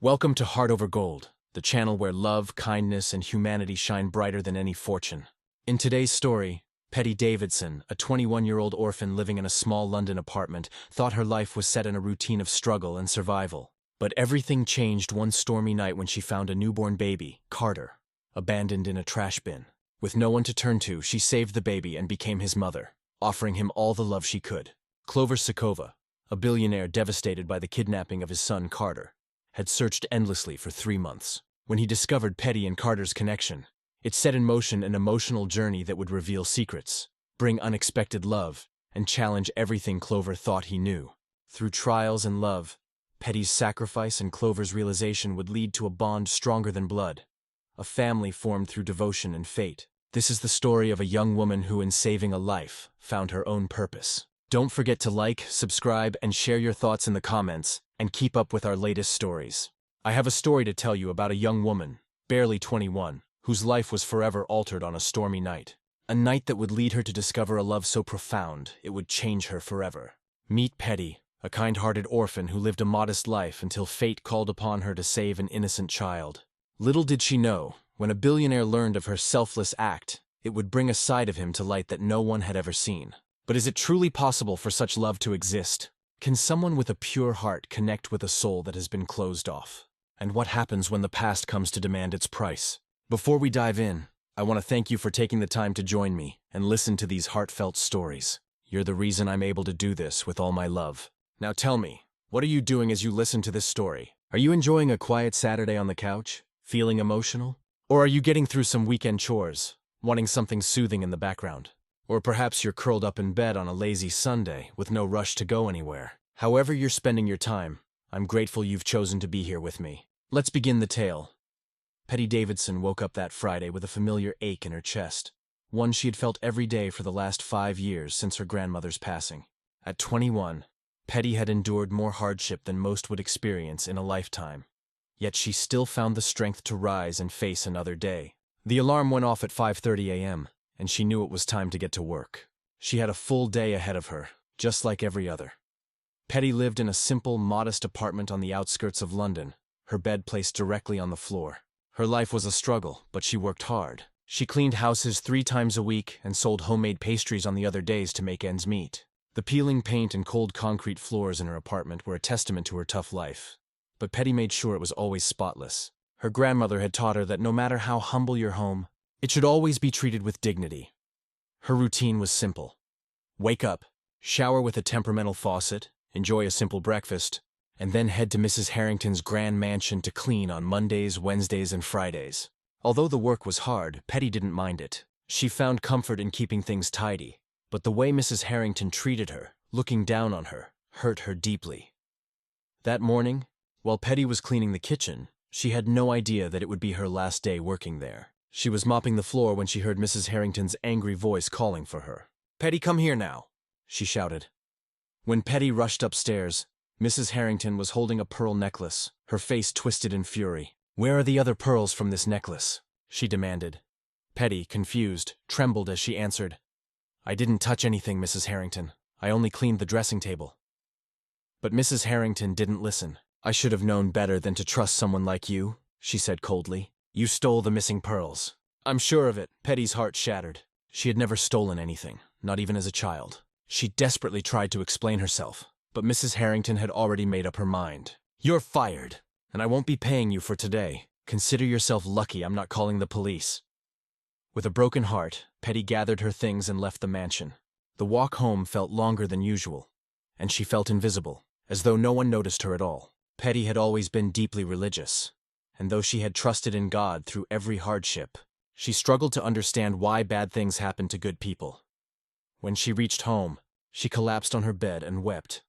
Welcome to Heart Over Gold, the channel where love, kindness, and humanity shine brighter than any fortune. In today's story, Petty Davidson, a 21-year-old orphan living in a small London apartment, thought her life was set in a routine of struggle and survival. But everything changed one stormy night when she found a newborn baby, Carter, abandoned in a trash bin. With no one to turn to, she saved the baby and became his mother, offering him all the love she could. Clover Sakova, a billionaire devastated by the kidnapping of his son Carter, had searched endlessly for 3 months. When he discovered Petty and Carter's connection, it set in motion an emotional journey that would reveal secrets, bring unexpected love, and challenge everything Clover thought he knew. Through trials and love, Petty's sacrifice and Clover's realization would lead to a bond stronger than blood, a family formed through devotion and fate. This is the story of a young woman who, in saving a life, found her own purpose. Don't forget to like, subscribe, and share your thoughts in the comments, and keep up with our latest stories. I have a story to tell you about a young woman, barely 21, whose life was forever altered on a stormy night. A night that would lead her to discover a love so profound it would change her forever. Meet Petty, a kind-hearted orphan who lived a modest life until fate called upon her to save an innocent child. Little did she know, when a billionaire learned of her selfless act, it would bring a side of him to light that no one had ever seen. But is it truly possible for such love to exist? Can someone with a pure heart connect with a soul that has been closed off? And what happens when the past comes to demand its price? Before we dive in, I want to thank you for taking the time to join me and listen to these heartfelt stories. You're the reason I'm able to do this with all my love. Now tell me, what are you doing as you listen to this story? Are you enjoying a quiet Saturday on the couch? Feeling emotional? Or are you getting through some weekend chores, wanting something soothing in the background? Or perhaps you're curled up in bed on a lazy Sunday with no rush to go anywhere. However you're spending your time, I'm grateful you've chosen to be here with me. Let's begin the tale. Petty Davidson woke up that Friday with a familiar ache in her chest, one she had felt every day for the last 5 years since her grandmother's passing. At 21, Petty had endured more hardship than most would experience in a lifetime. Yet she still found the strength to rise and face another day. The alarm went off at 5:30 a.m., and she knew it was time to get to work. She had a full day ahead of her, just like every other. Petty lived in a simple, modest apartment on the outskirts of London, her bed placed directly on the floor. Her life was a struggle, but she worked hard. She cleaned houses 3 times a week and sold homemade pastries on the other days to make ends meet. The peeling paint and cold concrete floors in her apartment were a testament to her tough life. But Petty made sure it was always spotless. Her grandmother had taught her that no matter how humble your home, it should always be treated with dignity. Her routine was simple. Wake up, shower with a temperamental faucet, enjoy a simple breakfast, and then head to Mrs. Harrington's grand mansion to clean on Mondays, Wednesdays, and Fridays. Although the work was hard, Petty didn't mind it. She found comfort in keeping things tidy. But the way Mrs. Harrington treated her, looking down on her, hurt her deeply. That morning, while Petty was cleaning the kitchen, she had no idea that it would be her last day working there. She was mopping the floor when she heard Mrs. Harrington's angry voice calling for her. "Petty, come here now," she shouted. When Petty rushed upstairs, Mrs. Harrington was holding a pearl necklace, her face twisted in fury. "Where are the other pearls from this necklace?" she demanded. Petty, confused, trembled as she answered, "I didn't touch anything, Mrs. Harrington. I only cleaned the dressing table." But Mrs. Harrington didn't listen. "I should have known better than to trust someone like you," she said coldly. "You stole the missing pearls." "I'm sure of it." Petty's heart shattered. She had never stolen anything, not even as a child. She desperately tried to explain herself, but Mrs. Harrington had already made up her mind. "You're fired, and I won't be paying you for today. Consider yourself lucky I'm not calling the police." With a broken heart, Petty gathered her things and left the mansion. The walk home felt longer than usual, and she felt invisible, as though no one noticed her at all. Petty had always been deeply religious, and though she had trusted in God through every hardship, she struggled to understand why bad things happened to good people. When she reached home, she collapsed on her bed and wept,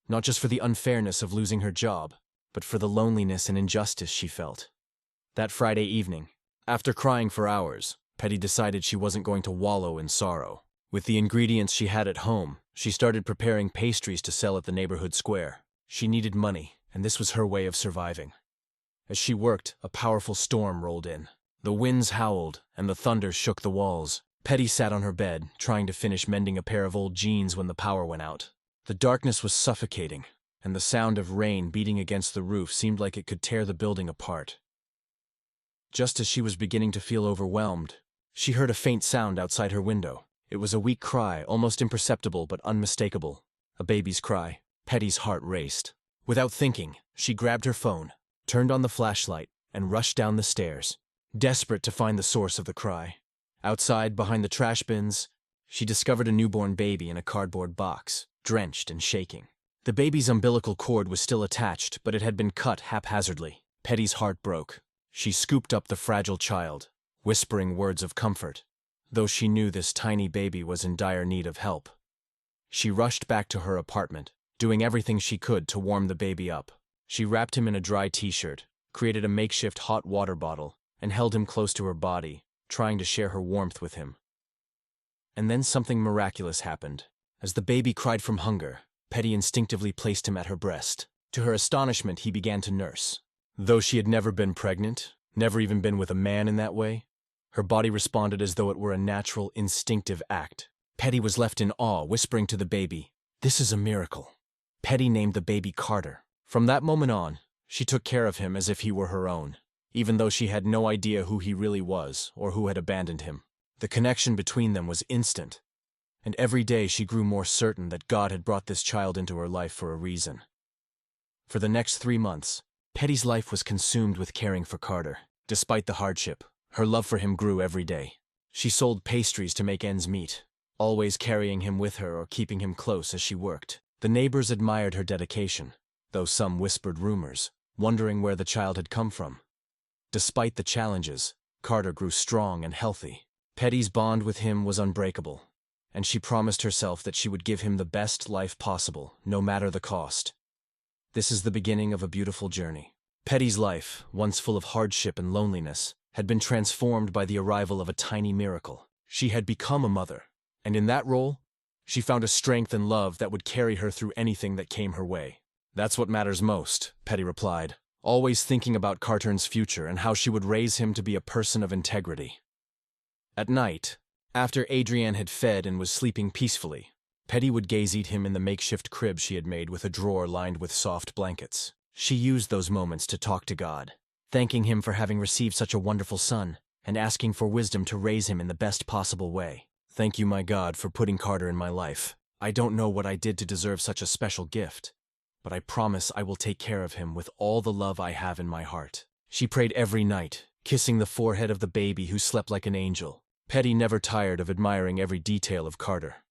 not just for the unfairness of losing her job, but for the loneliness and injustice she felt. That Friday evening, after crying for hours, Petty decided she wasn't going to wallow in sorrow. With the ingredients she had at home, she started preparing pastries to sell at the neighborhood square. She needed money, and this was her way of surviving. As she worked, a powerful storm rolled in. The winds howled, and the thunder shook the walls. Petty sat on her bed, trying to finish mending a pair of old jeans when the power went out. The darkness was suffocating, and the sound of rain beating against the roof seemed like it could tear the building apart. Just as she was beginning to feel overwhelmed, she heard a faint sound outside her window. It was a weak cry, almost imperceptible but unmistakable. A baby's cry. Petty's heart raced. Without thinking, she grabbed her phone, turned on the flashlight, and rushed down the stairs, desperate to find the source of the cry. Outside, behind the trash bins, she discovered a newborn baby in a cardboard box, drenched and shaking. The baby's umbilical cord was still attached, but it had been cut haphazardly. Petty's heart broke. She scooped up the fragile child, whispering words of comfort, though she knew this tiny baby was in dire need of help. She rushed back to her apartment, doing everything she could to warm the baby up. She wrapped him in a dry t-shirt, created a makeshift hot water bottle, and held him close to her body, trying to share her warmth with him. And then something miraculous happened. As the baby cried from hunger, Petty instinctively placed him at her breast. To her astonishment, he began to nurse. Though she had never been pregnant, never even been with a man in that way, her body responded as though it were a natural, instinctive act. Petty was left in awe, whispering to the baby, "This is a miracle." Petty named the baby Carter. From that moment on, she took care of him as if he were her own, even though she had no idea who he really was or who had abandoned him. The connection between them was instant, and every day she grew more certain that God had brought this child into her life for a reason. For the next 3 months, Petty's life was consumed with caring for Carter. Despite the hardship, her love for him grew every day. She sold pastries to make ends meet, always carrying him with her or keeping him close as she worked. The neighbors admired her dedication, though some whispered rumors, wondering where the child had come from. Despite the challenges, Carter grew strong and healthy. Petty's bond with him was unbreakable, and she promised herself that she would give him the best life possible, no matter the cost. This is the beginning of a beautiful journey. Petty's life, once full of hardship and loneliness, had been transformed by the arrival of a tiny miracle. She had become a mother, and in that role, she found a strength and love that would carry her through anything that came her way. "That's what matters most," Petty replied, always thinking about Carter's future and how she would raise him to be a person of integrity. At night, after Adrienne had fed and was sleeping peacefully, Petty would gaze-eat him in the makeshift crib she had made with a drawer lined with soft blankets. She used those moments to talk to God, thanking him for having received such a wonderful son, and asking for wisdom to raise him in the best possible way. "Thank you, my God, for putting Carter in my life. I don't know what I did to deserve such a special gift, but I promise I will take care of him with all the love I have in my heart." She prayed every night, kissing the forehead of the baby who slept like an angel. Petty never tired of admiring every detail of Carter.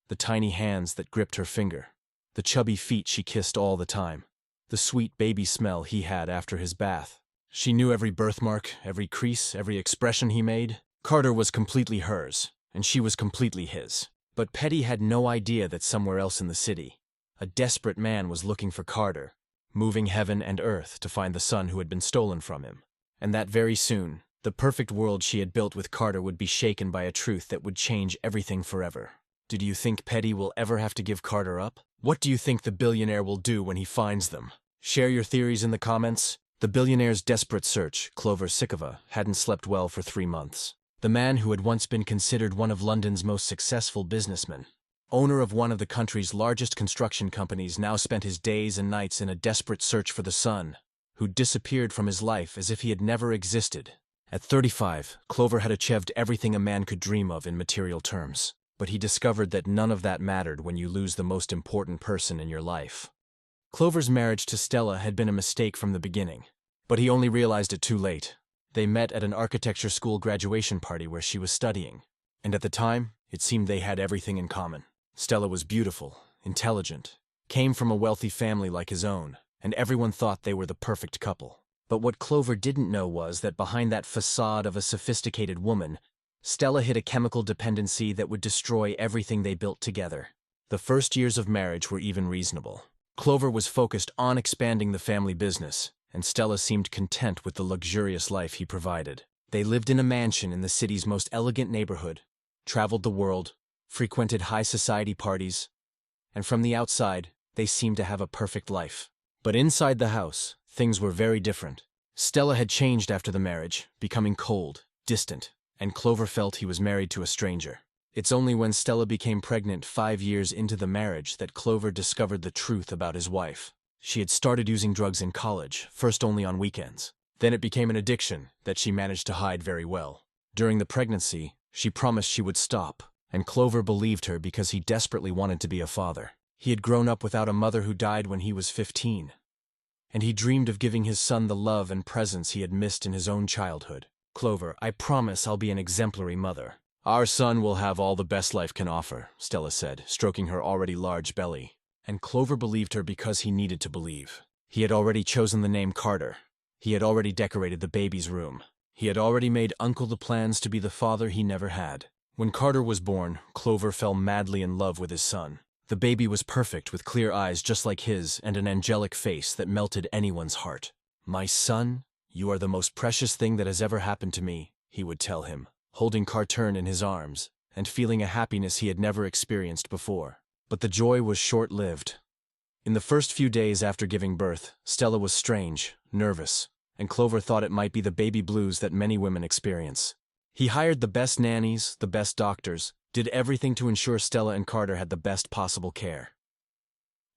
The tiny hands that gripped her finger, the chubby feet she kissed all the time, the sweet baby smell he had after his bath. She knew every birthmark, every crease, every expression he made. Carter was completely hers, and she was completely his. But Petty had no idea that somewhere else in the city, a desperate man was looking for Carter, moving heaven and earth to find the son who had been stolen from him. And that very soon, the perfect world she had built with Carter would be shaken by a truth that would change everything forever. Do you think Petty will ever have to give Carter up? What do you think the billionaire will do when he finds them? Share your theories in the comments. The billionaire's desperate search, Clover Sikova, hadn't slept well for 3 months. The man who had once been considered one of London's most successful businessmen, owner of one of the country's largest construction companies, now spent his days and nights in a desperate search for the son, who disappeared from his life as if he had never existed. At 35, Clover had achieved everything a man could dream of in material terms. But he discovered that none of that mattered when you lose the most important person in your life. Clover's marriage to Stella had been a mistake from the beginning, but he only realized it too late. They met at an architecture school graduation party where she was studying, and at the time, it seemed they had everything in common. Stella was beautiful, intelligent, came from a wealthy family like his own, and everyone thought they were the perfect couple. But what Clover didn't know was that behind that facade of a sophisticated woman, Stella hid a chemical dependency that would destroy everything they built together. The first years of marriage were even reasonable. Clover was focused on expanding the family business, and Stella seemed content with the luxurious life he provided. They lived in a mansion in the city's most elegant neighborhood, traveled the world, frequented high society parties, and from the outside, they seemed to have a perfect life. But inside the house, things were very different. Stella had changed after the marriage, becoming cold, distant, and Clover felt he was married to a stranger. It's only when Stella became pregnant 5 years into the marriage that Clover discovered the truth about his wife. She had started using drugs in college, first only on weekends. Then it became an addiction that she managed to hide very well. During the pregnancy, she promised she would stop, and Clover believed her because he desperately wanted to be a father. He had grown up without a mother who died when he was 15, and he dreamed of giving his son the love and presence he had missed in his own childhood. "Clover, I promise I'll be an exemplary mother. Our son will have all the best life can offer," Stella said, stroking her already large belly. And Clover believed her because he needed to believe. He had already chosen the name Carter. He had already decorated the baby's room. He had already made Uncle the plans to be the father he never had. When Carter was born, Clover fell madly in love with his son. The baby was perfect, with clear eyes just like his and an angelic face that melted anyone's heart. "My son, you are the most precious thing that has ever happened to me," he would tell him, holding Cartern in his arms and feeling a happiness he had never experienced before. But the joy was short-lived. In the first few days after giving birth, Stella was strange, nervous, and Clover thought it might be the baby blues that many women experience. He hired the best nannies, the best doctors, did everything to ensure Stella and Carter had the best possible care.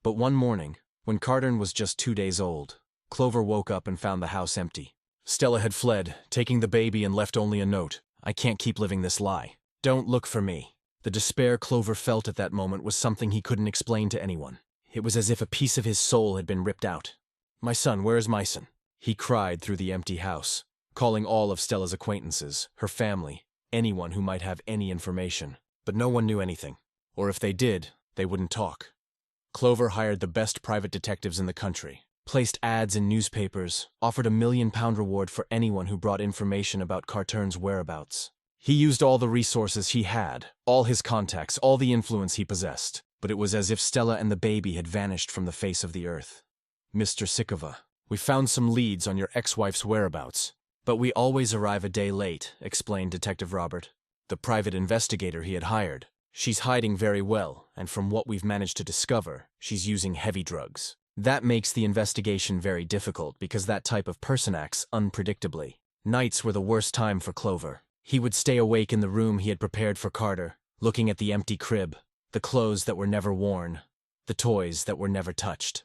But one morning, when Carter was just 2 days old, Clover woke up and found the house empty. Stella had fled, taking the baby and left only a note. "I can't keep living this lie. Don't look for me." The despair Clover felt at that moment was something he couldn't explain to anyone. It was as if a piece of his soul had been ripped out. "My son, where is my son?" he cried through the empty house, calling all of Stella's acquaintances, her family, anyone who might have any information. But no one knew anything. Or if they did, they wouldn't talk. Clover hired the best private detectives in the country, placed ads in newspapers, offered a £1,000,000 reward for anyone who brought information about Cartern's whereabouts. He used all the resources he had, all his contacts, all the influence he possessed, but it was as if Stella and the baby had vanished from the face of the earth. "Mr. Sikova, we found some leads on your ex-wife's whereabouts, but we always arrive a day late," explained Detective Robert, the private investigator he had hired. "She's hiding very well, and from what we've managed to discover, she's using heavy drugs. That makes the investigation very difficult because that type of person acts unpredictably." Nights were the worst time for Clover. He would stay awake in the room he had prepared for Carter, looking at the empty crib, the clothes that were never worn, the toys that were never touched.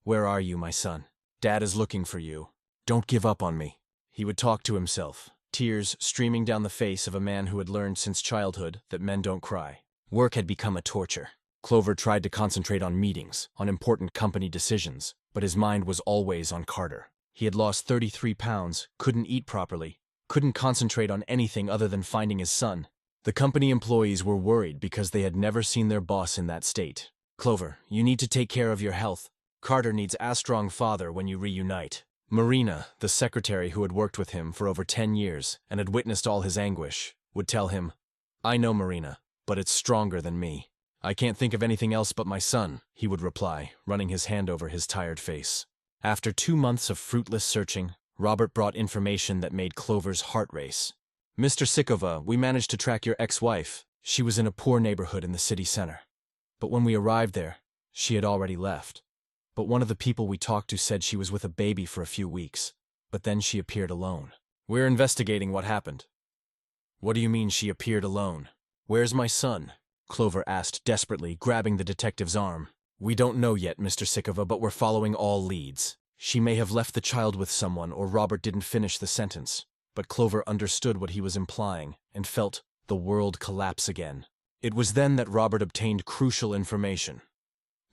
"Where are you, my son? Dad is looking for you. Don't give up on me." He would talk to himself, tears streaming down the face of a man who had learned since childhood that men don't cry. Work had become a torture. Clover tried to concentrate on meetings, on important company decisions, but his mind was always on Carter. He had lost 33 pounds, couldn't eat properly, couldn't concentrate on anything other than finding his son. The company employees were worried because they had never seen their boss in that state. "Clover, you need to take care of your health. Carter needs a strong father when you reunite." Marina, the secretary who had worked with him for over 10 years and had witnessed all his anguish, would tell him, "I know, Marina, but it's stronger than me." "I can't think of anything else but my son," he would reply, running his hand over his tired face. After 2 months of fruitless searching, Robert brought information that made Clover's heart race. "Mr. Sikova, we managed to track your ex-wife. She was in a poor neighborhood in the city center. But when we arrived there, she had already left. But one of the people we talked to said she was with a baby for a few weeks, but then she appeared alone. We're investigating what happened." "What do you mean she appeared alone? Where's my son?" Clover asked desperately, grabbing the detective's arm. "We don't know yet, Mr. Sikova, but we're following all leads. She may have left the child with someone, or Robert didn't finish the sentence." But Clover understood what he was implying and felt the world collapse again. It was then that Robert obtained crucial information.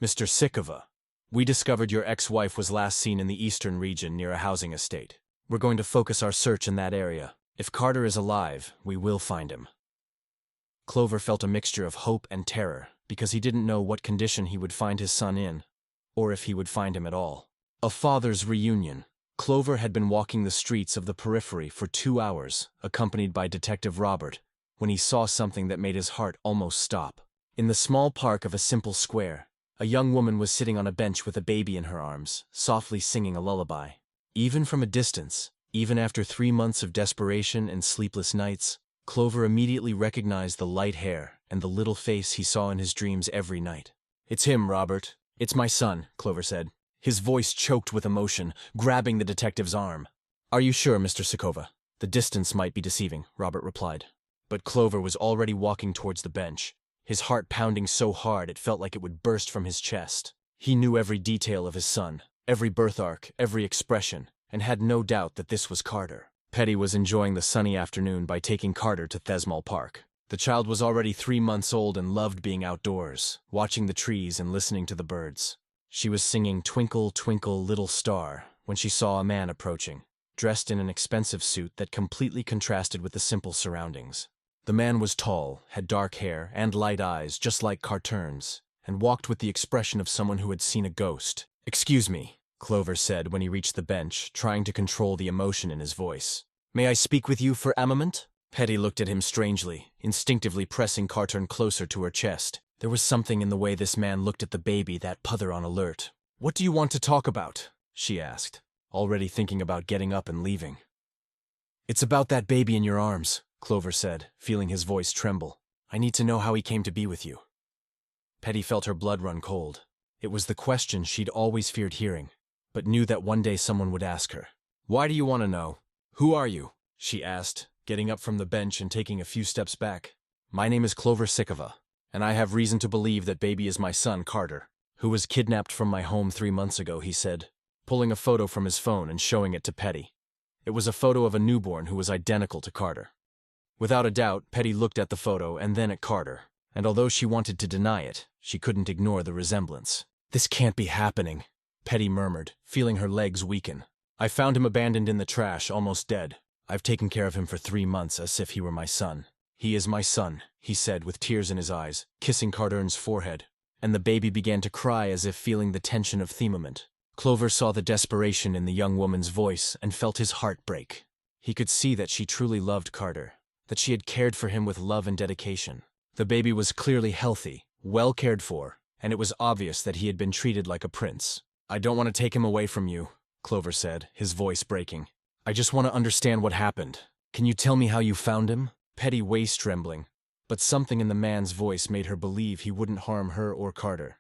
"Mr. Sikova, we discovered your ex-wife was last seen in the eastern region near a housing estate. We're going to focus our search in that area. If Carter is alive, we will find him." Clover felt a mixture of hope and terror because he didn't know what condition he would find his son in, or if he would find him at all. A father's reunion. Clover had been walking the streets of the periphery for 2 hours, accompanied by Detective Robert, when he saw something that made his heart almost stop. In the small park of a simple square, a young woman was sitting on a bench with a baby in her arms, softly singing a lullaby. Even from a distance, even after 3 months of desperation and sleepless nights, Clover immediately recognized the light hair and the little face he saw in his dreams every night. "It's him, Robert. It's my son," Clover said, his voice choked with emotion, grabbing the detective's arm. "Are you sure, Mr. Sikova?" "The distance might be deceiving," Robert replied. But Clover was already walking towards the bench, his heart pounding so hard it felt like it would burst from his chest. He knew every detail of his son, every birthmark, every expression, and had no doubt that this was Carter. Petty was enjoying the sunny afternoon by taking Carter to Thesmall Park. The child was already 3 months old and loved being outdoors, watching the trees and listening to the birds. She was singing "Twinkle, Twinkle, Little Star" when she saw a man approaching, dressed in an expensive suit that completely contrasted with the simple surroundings. The man was tall, had dark hair and light eyes just like Carter's, and walked with the expression of someone who had seen a ghost. "Excuse me," Clover said when he reached the bench, trying to control the emotion in his voice. "May I speak with you for a moment?" Petty looked at him strangely, instinctively pressing Carter closer to her chest. There was something in the way this man looked at the baby that put her on alert. "What do you want to talk about?" she asked, already thinking about getting up and leaving. "It's about that baby in your arms," Clover said, feeling his voice tremble. "I need to know how he came to be with you." Petty felt her blood run cold. It was the question she'd always feared hearing, but knew that one day someone would ask her. "Why do you want to know? Who are you?" she asked, getting up from the bench and taking a few steps back. "My name is Clover Sikova, and I have reason to believe that baby is my son, Carter, who was kidnapped from my home 3 months ago," he said, pulling a photo from his phone and showing it to Petty. It was a photo of a newborn who was identical to Carter. Without a doubt, Petty looked at the photo and then at Carter, and although she wanted to deny it, she couldn't ignore the resemblance. "This can't be happening," Petty murmured, feeling her legs weaken. "I found him abandoned in the trash, almost dead. I've taken care of him for 3 months as if he were my son. He is my son," he said with tears in his eyes, kissing Carter's forehead. And the baby began to cry as if feeling the tension of themament. Clover saw the desperation in the young woman's voice and felt his heart break. He could see that she truly loved Carter, that she had cared for him with love and dedication. The baby was clearly healthy, well cared for, and it was obvious that he had been treated like a prince. "I don't want to take him away from you," Clover said, his voice breaking. "I just want to understand what happened. Can you tell me how you found him?" Petty waist trembling, but something in the man's voice made her believe he wouldn't harm her or Carter.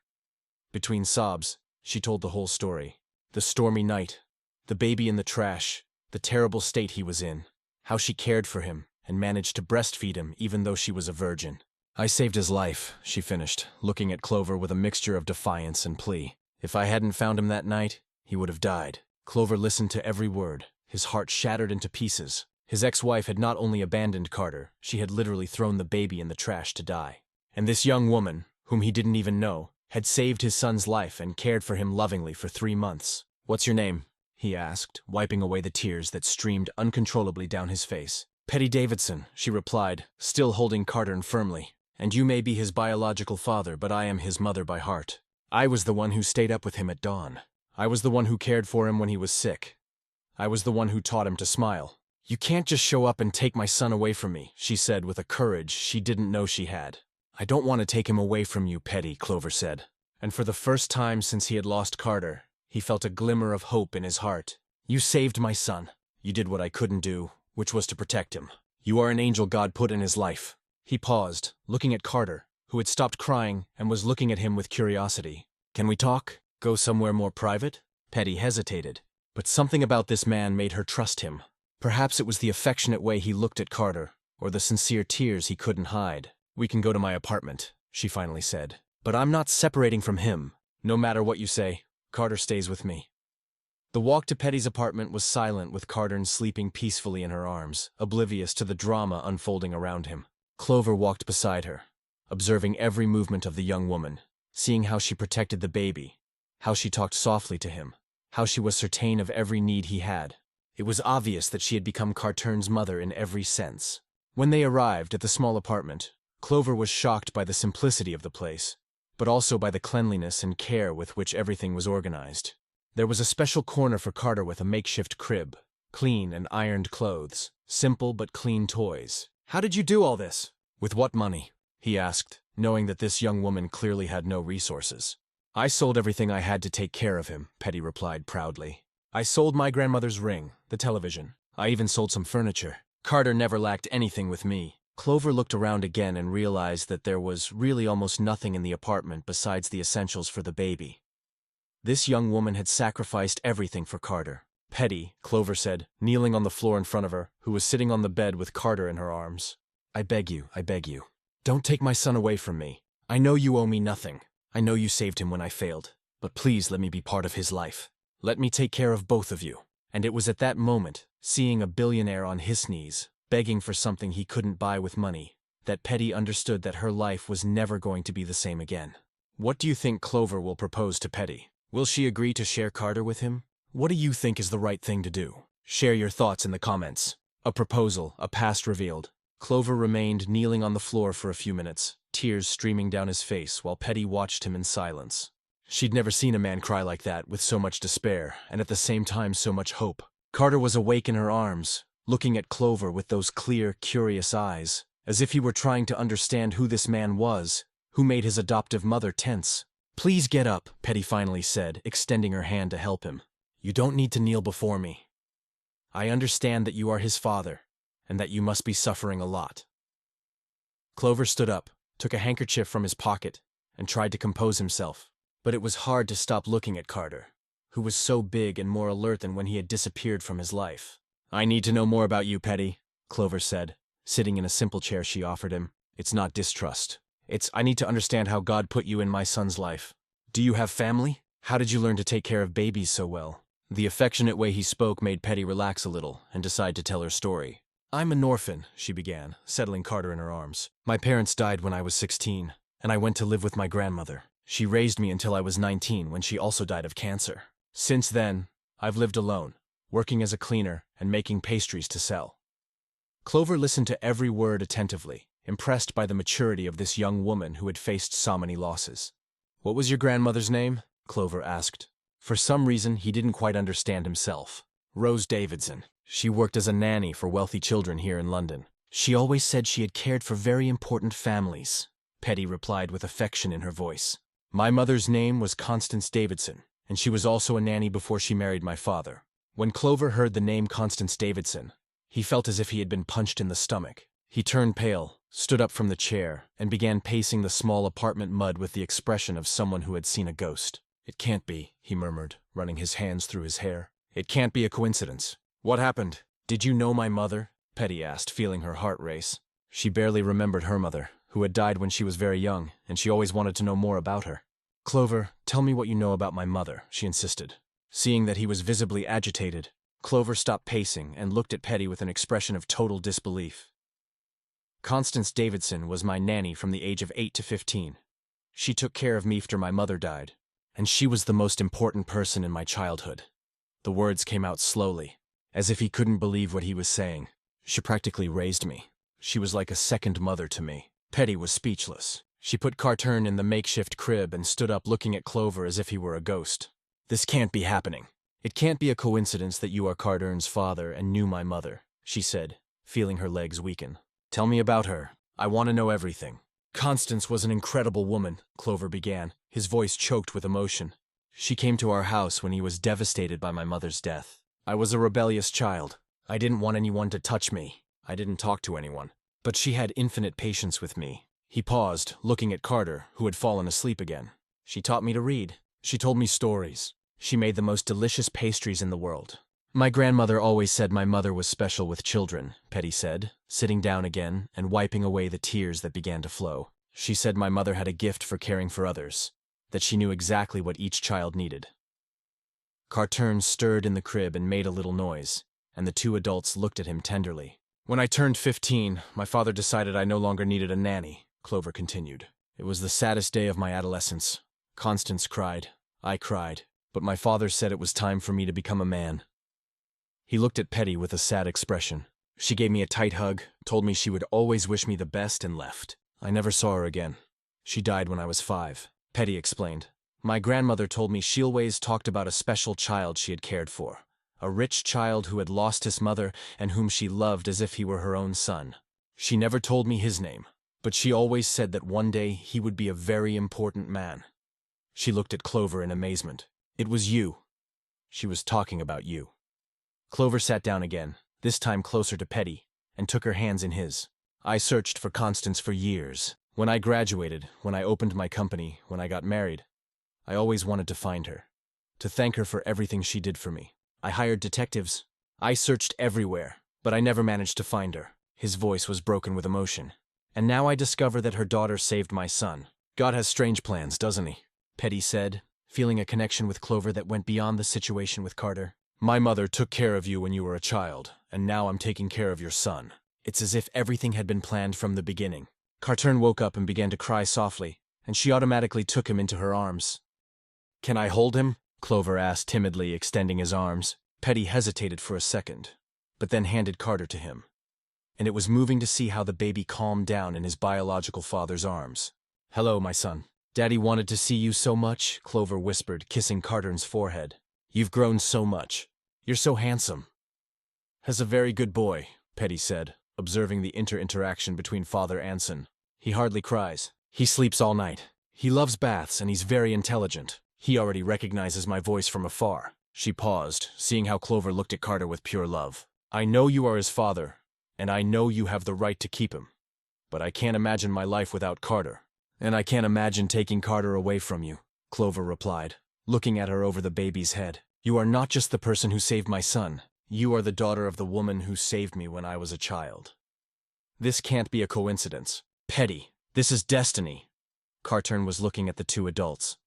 Between sobs, she told the whole story. The stormy night, the baby in the trash, the terrible state he was in, how she cared for him and managed to breastfeed him even though she was a virgin. "I saved his life," she finished, looking at Clover with a mixture of defiance and plea. "If I hadn't found him that night, he would have died." Clover listened to every word, his heart shattered into pieces. His ex-wife had not only abandoned Carter, she had literally thrown the baby in the trash to die. And this young woman, whom he didn't even know, had saved his son's life and cared for him lovingly for 3 months. "What's your name?" he asked, wiping away the tears that streamed uncontrollably down his face. "Petty Davidson," she replied, still holding Carter firmly. "And you may be his biological father, but I am his mother by heart. I was the one who stayed up with him at dawn. I was the one who cared for him when he was sick. I was the one who taught him to smile. You can't just show up and take my son away from me," she said with a courage she didn't know she had. "I don't want to take him away from you, Petty," Clover said. And for the first time since he had lost Carter, he felt a glimmer of hope in his heart. "You saved my son. You did what I couldn't do, which was to protect him. You are an angel God put in his life." He paused, looking at Carter, who had stopped crying and was looking at him with curiosity. "Can we talk? Go somewhere more private?" Petty hesitated, but something about this man made her trust him. Perhaps it was the affectionate way he looked at Carter, or the sincere tears he couldn't hide. "We can go to my apartment," she finally said. "But I'm not separating from him. No matter what you say, Carter stays with me." The walk to Petty's apartment was silent, with Carter sleeping peacefully in her arms, oblivious to the drama unfolding around him. Clover walked beside her, observing every movement of the young woman, seeing how she protected the baby, how she talked softly to him, how she was certain of every need he had. It was obvious that she had become Carter's mother in every sense. When they arrived at the small apartment, Clover was shocked by the simplicity of the place, but also by the cleanliness and care with which everything was organized. There was a special corner for Carter with a makeshift crib, clean and ironed clothes, simple but clean toys. "How did you do all this?" "With what money?" he asked, knowing that this young woman clearly had no resources. "I sold everything I had to take care of him," Petty replied proudly. "I sold my grandmother's ring, the television. I even sold some furniture. Carter never lacked anything with me." Clover looked around again and realized that there was really almost nothing in the apartment besides the essentials for the baby. This young woman had sacrificed everything for Carter. "Petty," Clover said, kneeling on the floor in front of her, who was sitting on the bed with Carter in her arms. I beg you, don't take my son away from me. I know you owe me nothing. I know you saved him when I failed. But please let me be part of his life. Let me take care of both of you. And it was at that moment, seeing a billionaire on his knees, begging for something he couldn't buy with money, that Petty understood that her life was never going to be the same again. What do you think Clover will propose to Petty? Will she agree to share Carter with him? What do you think is the right thing to do? Share your thoughts in the comments. A proposal, a past revealed. Clover remained kneeling on the floor for a few minutes, tears streaming down his face while Petty watched him in silence. She'd never seen a man cry like that, with so much despair, and at the same time so much hope. Carter was awake in her arms, looking at Clover with those clear, curious eyes, as if he were trying to understand who this man was, who made his adoptive mother tense. Please get up, Petty finally said, extending her hand to help him. You don't need to kneel before me. I understand that you are his father, and that you must be suffering a lot. Clover stood up, took a handkerchief from his pocket, and tried to compose himself. But it was hard to stop looking at Carter, who was so big and more alert than when he had disappeared from his life. I need to know more about you, Petty, Clover said, sitting in a simple chair she offered him. It's not distrust. I need to understand how God put you in my son's life. Do you have family? How did you learn to take care of babies so well? The affectionate way he spoke made Petty relax a little and decide to tell her story. I'm an orphan, she began, settling Carter in her arms. My parents died when I was 16, and I went to live with my grandmother. She raised me until I was 19 when she also died of cancer. Since then, I've lived alone, working as a cleaner and making pastries to sell. Clover listened to every word attentively, impressed by the maturity of this young woman who had faced so many losses. What was your grandmother's name? Clover asked. For some reason, he didn't quite understand himself. Rose Davidson. She worked as a nanny for wealthy children here in London. She always said she had cared for very important families, Petty replied with affection in her voice. My mother's name was Constance Davidson, and she was also a nanny before she married my father. When Clover heard the name Constance Davidson, he felt as if he had been punched in the stomach. He turned pale, stood up from the chair, and began pacing the small apartment mud with the expression of someone who had seen a ghost. It can't be, he murmured, running his hands through his hair. It can't be a coincidence. What happened? Did you know my mother? Petty asked, feeling her heart race. She barely remembered her mother, who had died when she was very young, and she always wanted to know more about her. Clover, tell me what you know about my mother, she insisted. Seeing that he was visibly agitated, Clover stopped pacing and looked at Petty with an expression of total disbelief. Constance Davidson was my nanny from the age of 8 to 15. She took care of me after my mother died, and she was the most important person in my childhood. The words came out slowly, as if he couldn't believe what he was saying. She practically raised me. She was like a second mother to me. Petty was speechless. She put Cartern in the makeshift crib and stood up looking at Clover as if he were a ghost. This can't be happening. It can't be a coincidence that you are Cartern's father and knew my mother, she said, feeling her legs weaken. Tell me about her. I want to know everything. Constance was an incredible woman, Clover began, his voice choked with emotion. She came to our house when he was devastated by my mother's death. I was a rebellious child. I didn't want anyone to touch me. I didn't talk to anyone. But she had infinite patience with me. He paused, looking at Carter, who had fallen asleep again. She taught me to read. She told me stories. She made the most delicious pastries in the world. My grandmother always said my mother was special with children, Petty said, sitting down again and wiping away the tears that began to flow. She said my mother had a gift for caring for others, that she knew exactly what each child needed. Cartern stirred in the crib and made a little noise, and the two adults looked at him tenderly. When I turned 15, my father decided I no longer needed a nanny, Clover continued. It was the saddest day of my adolescence. Constance cried. I cried. But my father said it was time for me to become a man. He looked at Petty with a sad expression. She gave me a tight hug, told me she would always wish me the best, and left. I never saw her again. She died when I was 5, Petty explained. My grandmother told me she always talked about a special child she had cared for. A rich child who had lost his mother and whom she loved as if he were her own son. She never told me his name, but she always said that one day he would be a very important man. She looked at Clover in amazement. It was you. She was talking about you. Clover sat down again, this time closer to Petty, and took her hands in his. I searched for Constance for years. When I graduated, when I opened my company, when I got married, I always wanted to find her, to thank her for everything she did for me. I hired detectives. I searched everywhere, but I never managed to find her. His voice was broken with emotion. And now I discover that her daughter saved my son. God has strange plans, doesn't he? Petty said, feeling a connection with Clover that went beyond the situation with Carter. My mother took care of you when you were a child, and now I'm taking care of your son. It's as if everything had been planned from the beginning. Cartern woke up and began to cry softly, and she automatically took him into her arms. Can I hold him? Clover asked timidly, extending his arms. Petty hesitated for a second, but then handed Carter to him. And it was moving to see how the baby calmed down in his biological father's arms. Hello, my son. Daddy wanted to see you so much, Clover whispered, kissing Cartern's forehead. You've grown so much. You're so handsome. Has a very good boy, Petty said, observing the interaction between father and son. He hardly cries. He sleeps all night. He loves baths and he's very intelligent. He already recognizes my voice from afar. She paused, seeing how Clover looked at Carter with pure love. I know you are his father, and I know you have the right to keep him. But I can't imagine my life without Carter. And I can't imagine taking Carter away from you, Clover replied, looking at her over the baby's head. You are not just the person who saved my son. You are the daughter of the woman who saved me when I was a child. This can't be a coincidence. Petty, this is destiny. Cartern was looking at the two adults,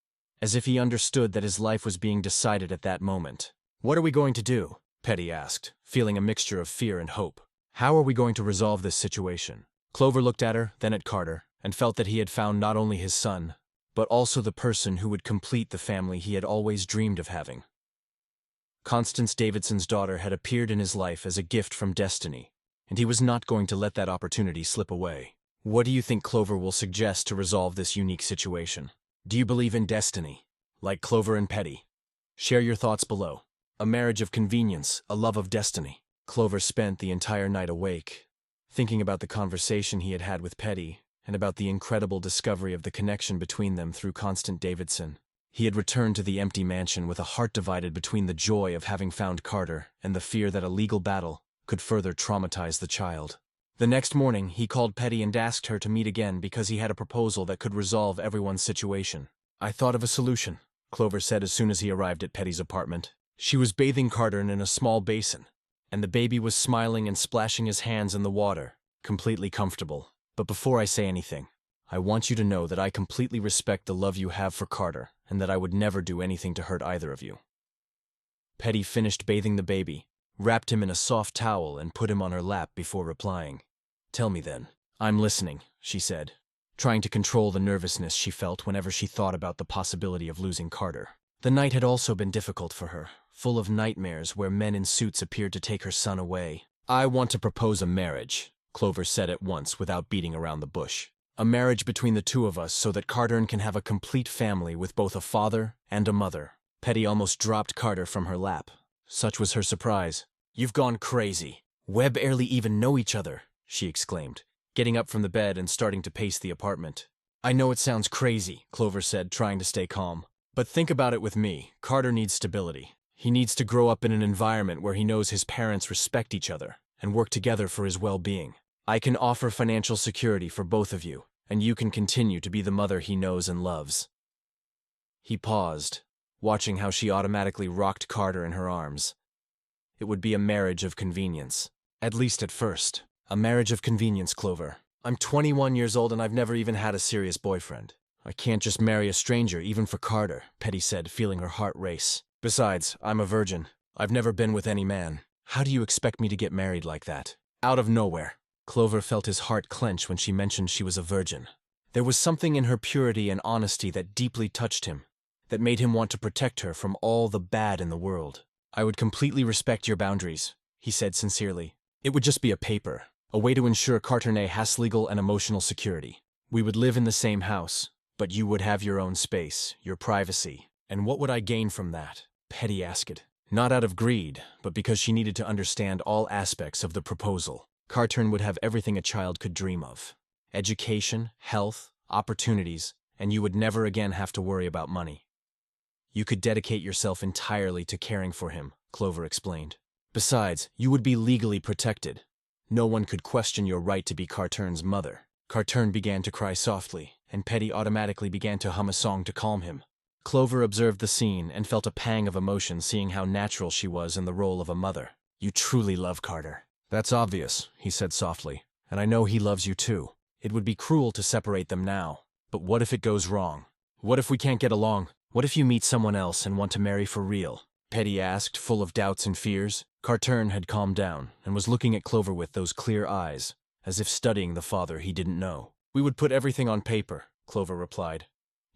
as if he understood that his life was being decided at that moment. What are we going to do? Petty asked, feeling a mixture of fear and hope. How are we going to resolve this situation? Clover looked at her, then at Carter, and felt that he had found not only his son, but also the person who would complete the family he had always dreamed of having. Constance Davidson's daughter had appeared in his life as a gift from destiny, and he was not going to let that opportunity slip away. What do you think Clover will suggest to resolve this unique situation? Do you believe in destiny, like Clover and Petty? Share your thoughts below. A marriage of convenience, a love of destiny. Clover spent the entire night awake, thinking about the conversation he had had with Petty, and about the incredible discovery of the connection between them through Constance Davidson. He had returned to the empty mansion with a heart divided between the joy of having found Carter and the fear that a legal battle could further traumatize the child. The next morning, he called Petty and asked her to meet again because he had a proposal that could resolve everyone's situation. I thought of a solution, Clover said as soon as he arrived at Petty's apartment. She was bathing Carter in a small basin, and the baby was smiling and splashing his hands in the water, completely comfortable. But before I say anything, I want you to know that I completely respect the love you have for Carter, and that I would never do anything to hurt either of you. Petty finished bathing the baby, wrapped him in a soft towel, and put him on her lap before replying. Tell me then. I'm listening, she said, trying to control the nervousness she felt whenever she thought about the possibility of losing Carter. The night had also been difficult for her, full of nightmares where men in suits appeared to take her son away. I want to propose a marriage, Clover said at once without beating around the bush. A marriage between the two of us so that Carter can have a complete family with both a father and a mother. Petty almost dropped Carter from her lap. Such was her surprise. You've gone crazy. Webb barely even know each other, she exclaimed, getting up from the bed and starting to pace the apartment. I know it sounds crazy, Clover said, trying to stay calm. But think about it with me. Carter needs stability. He needs to grow up in an environment where he knows his parents respect each other and work together for his well-being. I can offer financial security for both of you, and you can continue to be the mother he knows and loves. He paused, watching how she automatically rocked Carter in her arms. It would be a marriage of convenience. At least at first. A marriage of convenience, Clover. I'm 21 years old and I've never even had a serious boyfriend. I can't just marry a stranger, even for Carter, Petty said, feeling her heart race. Besides, I'm a virgin. I've never been with any man. How do you expect me to get married like that? Out of nowhere. Clover felt his heart clench when she mentioned she was a virgin. There was something in her purity and honesty that deeply touched him, that made him want to protect her from all the bad in the world. I would completely respect your boundaries, he said sincerely. It would just be a paper, a way to ensure Carter has legal and emotional security. We would live in the same house, but you would have your own space, your privacy. And what would I gain from that? Petty asked. Not out of greed, but because she needed to understand all aspects of the proposal. Carter would have everything a child could dream of. Education, health, opportunities, and you would never again have to worry about money. You could dedicate yourself entirely to caring for him, Clover explained. Besides, you would be legally protected. No one could question your right to be Cartern's mother. Cartern began to cry softly, and Petty automatically began to hum a song to calm him. Clover observed the scene and felt a pang of emotion seeing how natural she was in the role of a mother. You truly love Carter. That's obvious, he said softly, and I know he loves you too. It would be cruel to separate them now, but what if it goes wrong? What if we can't get along? What if you meet someone else and want to marry for real? Petty asked, full of doubts and fears. Cartern had calmed down and was looking at Clover with those clear eyes, as if studying the father he didn't know. We would put everything on paper, Clover replied.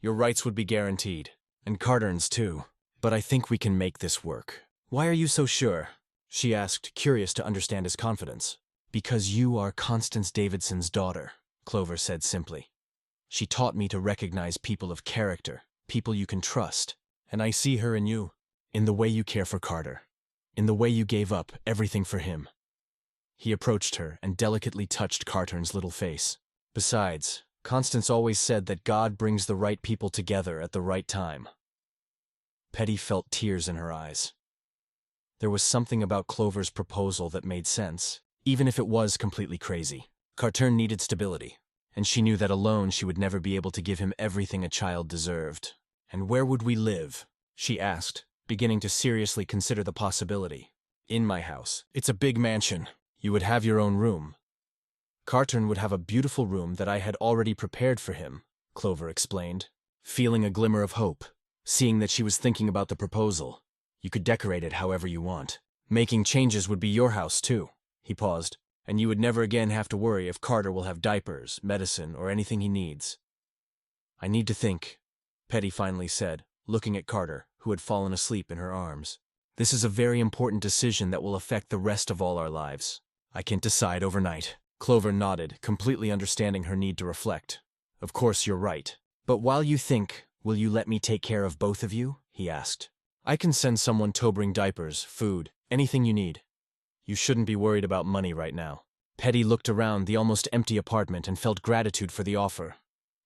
Your rights would be guaranteed, and Cartern's too. But I think we can make this work. Why are you so sure? She asked, curious to understand his confidence. Because you are Constance Davidson's daughter, Clover said simply. She taught me to recognize people of character, people you can trust, and I see her in you, in the way you care for Carter, in the way you gave up everything for him. He approached her and delicately touched Cartern's little face. Besides, Constance always said that God brings the right people together at the right time. Petty felt tears in her eyes. There was something about Clover's proposal that made sense, even if it was completely crazy. Cartern needed stability, and she knew that alone she would never be able to give him everything a child deserved. And where would we live? She asked, beginning to seriously consider the possibility. In my house. It's a big mansion. You would have your own room. Cartern would have a beautiful room that I had already prepared for him, Clover explained, feeling a glimmer of hope, seeing that she was thinking about the proposal. You could decorate it however you want. Making changes would be your house, too. He paused, and you would never again have to worry if Carter will have diapers, medicine, or anything he needs. I need to think, Petty finally said, looking at Carter, who had fallen asleep in her arms. This is a very important decision that will affect the rest of all our lives. I can't decide overnight. Clover nodded, completely understanding her need to reflect. Of course you're right. But while you think, will you let me take care of both of you? He asked. I can send someone to bring diapers, food, anything you need. You shouldn't be worried about money right now. Petty looked around the almost empty apartment and felt gratitude for the offer,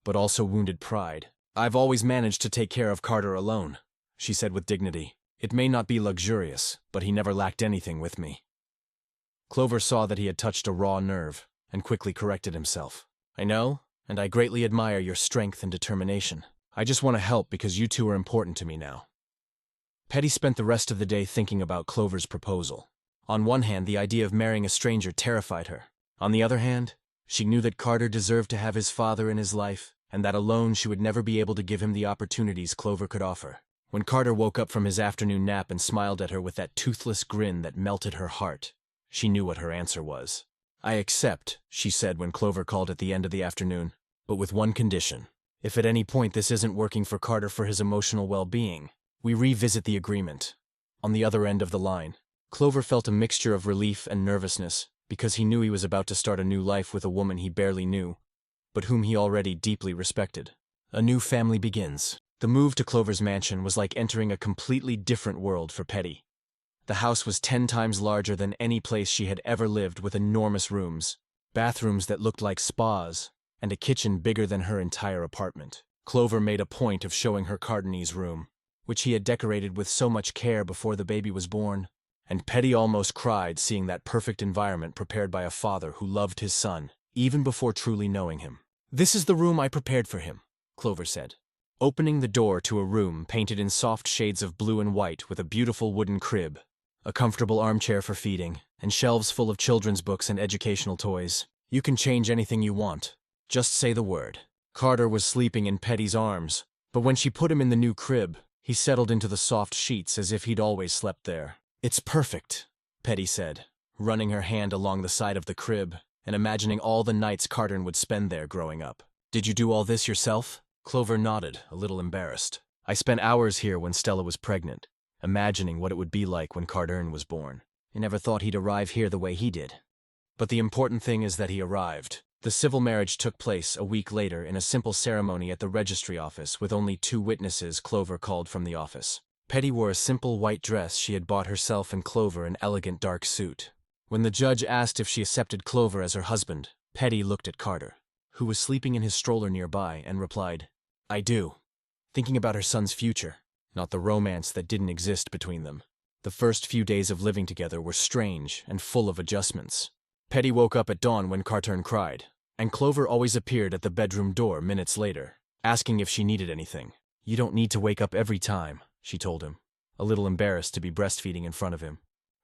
but also wounded pride. I've always managed to take care of Carter alone, she said with dignity. It may not be luxurious, but he never lacked anything with me. Clover saw that he had touched a raw nerve, and quickly corrected himself. I know, and I greatly admire your strength and determination. I just want to help because you two are important to me now. Petty spent the rest of the day thinking about Clover's proposal. On one hand, the idea of marrying a stranger terrified her. On the other hand, she knew that Carter deserved to have his father in his life, and that alone she would never be able to give him the opportunities Clover could offer. When Carter woke up from his afternoon nap and smiled at her with that toothless grin that melted her heart, she knew what her answer was. I accept, she said when Clover called at the end of the afternoon, but with one condition. If at any point this isn't working for Carter for his emotional well-being, we revisit the agreement. On the other end of the line, Clover felt a mixture of relief and nervousness, because he knew he was about to start a new life with a woman he barely knew, but whom he already deeply respected. A new family begins. The move to Clover's mansion was like entering a completely different world for Petty. The house was 10 times larger than any place she had ever lived, with enormous rooms, bathrooms that looked like spas, and a kitchen bigger than her entire apartment. Clover made a point of showing her Cardenese room, which he had decorated with so much care before the baby was born, and Petty almost cried seeing that perfect environment prepared by a father who loved his son, even before truly knowing him. This is the room I prepared for him, Clover said, opening the door to a room painted in soft shades of blue and white with a beautiful wooden crib, a comfortable armchair for feeding, and shelves full of children's books and educational toys. You can change anything you want. Just say the word. Carter was sleeping in Petty's arms, but when she put him in the new crib, he settled into the soft sheets as if he'd always slept there. It's perfect, Petty said, running her hand along the side of the crib and imagining all the nights Carter would spend there growing up. Did you do all this yourself? Clover nodded, a little embarrassed. I spent hours here when Stella was pregnant, imagining what it would be like when Carter was born. I never thought he'd arrive here the way he did. But the important thing is that he arrived. The civil marriage took place a week later in a simple ceremony at the registry office with only 2 witnesses Clover called from the office. Petty wore a simple white dress she had bought herself and Clover an elegant dark suit. When the judge asked if she accepted Clover as her husband, Petty looked at Carter, who was sleeping in his stroller nearby, and replied, I do. Thinking about her son's future, not the romance that didn't exist between them. The first few days of living together were strange and full of adjustments. Petty woke up at dawn when Carter cried, and Clover always appeared at the bedroom door minutes later, asking if she needed anything. You don't need to wake up every time, she told him, a little embarrassed to be breastfeeding in front of him.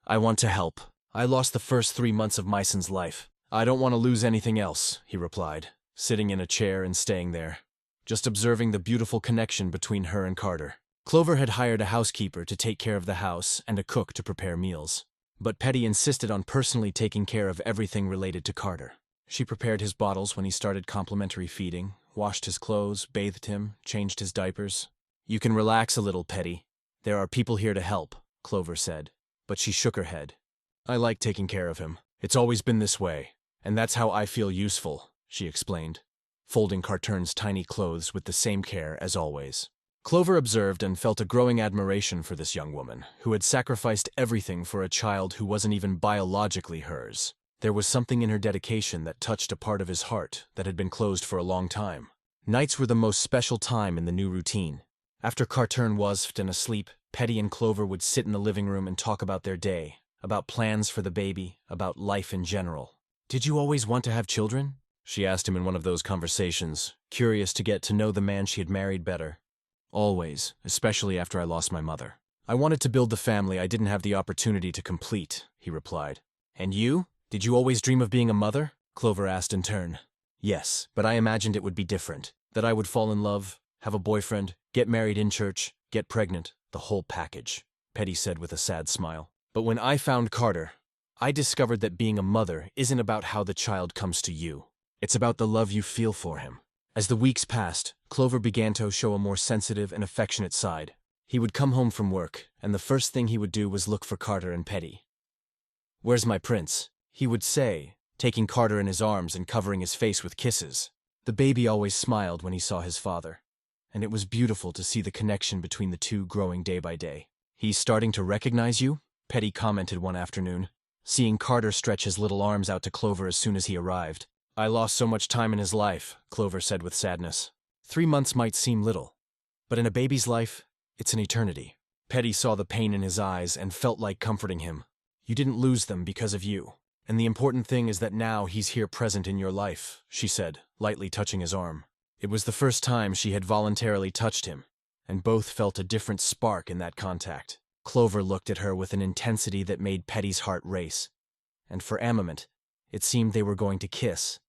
I want to help. I lost the first 3 months of my son's life. I don't want to lose anything else, he replied, sitting in a chair and staying there. just observing the beautiful connection between her and Carter. Clover had hired a housekeeper to take care of the house and a cook to prepare meals. But Petty insisted on personally taking care of everything related to Carter. She prepared his bottles when he started complimentary feeding, washed his clothes, bathed him, changed his diapers. "You can relax a little, Petty. There are people here to help," Clover said. But she shook her head. "I like taking care of him. It's always been this way. And that's how I feel useful," she explained, folding Cartern's tiny clothes with the same care as always. Clover observed and felt a growing admiration for this young woman, who had sacrificed everything for a child who wasn't even biologically hers. There was something in her dedication that touched a part of his heart that had been closed for a long time. Nights were the most special time in the new routine. After Cartern was and asleep, Petty and Clover would sit in the living room and talk about their day, about plans for the baby, about life in general. "Did you always want to have children?" she asked him in one of those conversations, curious to get to know the man she had married better. "Always, especially after I lost my mother. I wanted to build the family I didn't have the opportunity to complete," he replied. "And you? Did you always dream of being a mother?" Clover asked in turn. "Yes, but I imagined it would be different. That I would fall in love, have a boyfriend, get married in church, get pregnant, the whole package," Petty said with a sad smile. "But when I found Carter, I discovered that being a mother isn't about how the child comes to you. It's about the love you feel for him." As the weeks passed, Clover began to show a more sensitive and affectionate side. He would come home from work, and the first thing he would do was look for Carter and Petty. "Where's my prince?" he would say, taking Carter in his arms and covering his face with kisses. The baby always smiled when he saw his father, and it was beautiful to see the connection between the two growing day by day. "He's starting to recognize you?" Petty commented one afternoon, seeing Carter stretch his little arms out to Clover as soon as he arrived. "I lost so much time in his life," Clover said with sadness. 3 months might seem little, but in a baby's life, it's an eternity." Petty saw the pain in his eyes and felt like comforting him. "You didn't lose them because of you. And the important thing is that now he's here present in your life," she said, lightly touching his arm. It was the first time she had voluntarily touched him, and both felt a different spark in that contact. Clover looked at her with an intensity that made Petty's heart race, and for a moment, it seemed they were going to kiss.